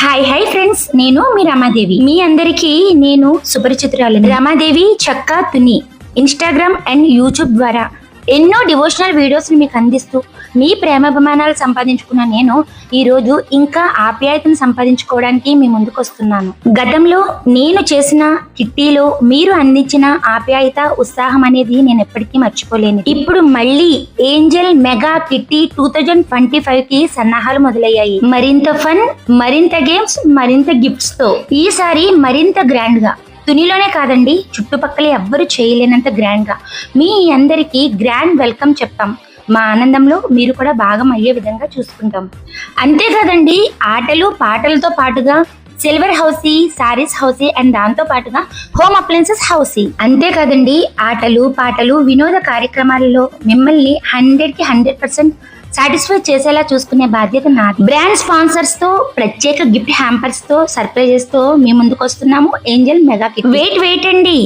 Hi friends, నేను మీ రమాదేవి. మీ అందరికీ నేను సుపరిచితురాలిని. రమాదేవి చక్కా తుని ఇన్స్టాగ్రామ్ అండ్ యూట్యూబ్ ద్వారా ఎన్నో డివోషనల్ వీడియోస్ ని మీకు అందిస్తూ మీ ప్రేమాభిమానాలు సంపాదించుకున్న నేను ఈ రోజు ఇంకా ఆప్యాయతను సంపాదించుకోవడానికి మీ ముందుకు వస్తున్నాను. గతంలో నేను చేసిన కిట్టీలో మీరు అందించిన ఆప్యాయత, ఉత్సాహం అనేది నేను ఎప్పటికీ మర్చిపోలేను. ఇప్పుడు మళ్ళీ ఏంజల్ మెగా కిట్టి 2025 కి సన్నాహాలు మొదలయ్యాయి. మరింత ఫన్, మరింత గేమ్స్, మరింత గిఫ్ట్స్ తో ఈసారి మరింత గ్రాండ్ గా, తునిలోనే కాదండి, చుట్టుపక్కల ఎవ్వరు చేయలేనంత గ్రాండ్ గా మీ అందరికీ గ్రాండ్ వెల్కమ్ చెప్తాం. మా ఆనందంలో మీరు కూడా భాగం అయ్యే విధంగా చూసుకుంటాం. అంతేకాదండి, ఆటలు పాటలతో పాటుగా silver housie, saris housie and దాంతో పాటుగా హోమ్ అప్లయన్సెస్ హౌసీ. అంతేకాదండి, ఆటలు పాటలు వినోద కార్యక్రమాలలో మిమ్మల్ని 100కి 100% సాటిస్ఫై చేసేలా చూసుకునే బాధ్యత నాది. బ్రాండ్ స్పాన్సర్స్ తో, ప్రత్యేక గిఫ్ట్ హ్యాంపర్స్ తో, సర్ప్రైజెస్ తో మీ ముందుకు వస్తున్నాము ఏంజల్ మెగా కిట్. వెయిట్ అండి,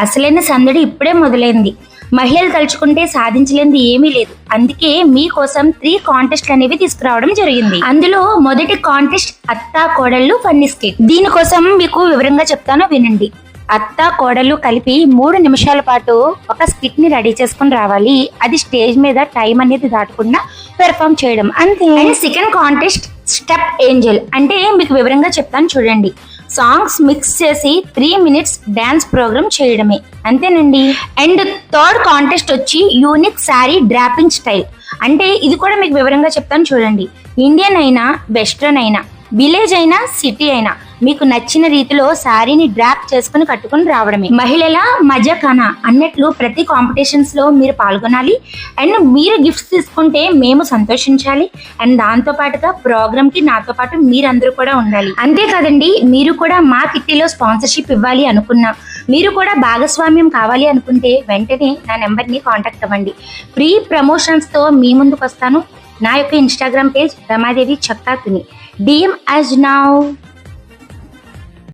అసలైన సందడి ఇప్పుడే మొదలైంది. మహిళలు తలుచుకుంటే సాధించలేనిది ఏమీ లేదు. అందుకే మీకోసం 3 కాంటెస్ట్లు అనేవి తీసుకురావడం జరిగింది. అందులో మొదటి కాంటెస్ట్ అత్తా కోడళ్ళు ఫన్నీ స్కిట్. దీనికోసం మీకు వివరంగా చెప్తాను, వినండి. అత్తా కోడళ్ళు కలిపి 3 నిమిషాల పాటు ఒక స్కిట్ ని రెడీ చేసుకుని రావాలి. అది స్టేజ్ మీద టైం అనేది దాటకుండా పెర్ఫామ్ చేయడం అంతే. And second contest step Angel. అంటే మీకు వివరంగా చెప్తాను, చూడండి. సాంగ్స్ మిక్స్ చేసి 3 minutes డాన్స్ ప్రోగ్రామ్ చేయడమే, అంతేనండి. అండ్ థర్డ్ కాంటెస్ట్ వచ్చి యూనిక్ శారీ డ్రాపింగ్ స్టైల్. అంటే ఇది కూడా మీకు వివరంగా చెప్తాను, చూడండి. ఇండియన్ అయినా, వెస్ట్రన్ అయినా, విలేజ్ అయినా, సిటీ అయినా మీకు నచ్చిన రీతిలో శారీని డ్రాప్ చేసుకుని కట్టుకుని రావడమే. మహిళల మజాఖానా అన్నట్లు ప్రతి కాంపిటీషన్స్ లో మీరు పాల్గొనాలి. అండ్ మీరు గిఫ్ట్స్ తీసుకుంటే మేము సంతోషించాలి. అండ్ దాంతో పాటుగా ప్రోగ్రామ్ కి నాతో పాటు మీరందరూ కూడా ఉండాలి. అంతేకాదండి, మీరు కూడా మా కిట్టీలో స్పాన్సర్షిప్ ఇవ్వాలి అనుకున్నా, మీరు కూడా భాగస్వామ్యం కావాలి అనుకుంటే వెంటనే నా నెంబర్ని కాంటాక్ట్ అవ్వండి. ఫ్రీ ప్రమోషన్స్ తో మీ ముందుకు వస్తాను. నా యొక్క ఇన్స్టాగ్రామ్ పేజ్ రమాదేవి చక్కా తుని. DM as now.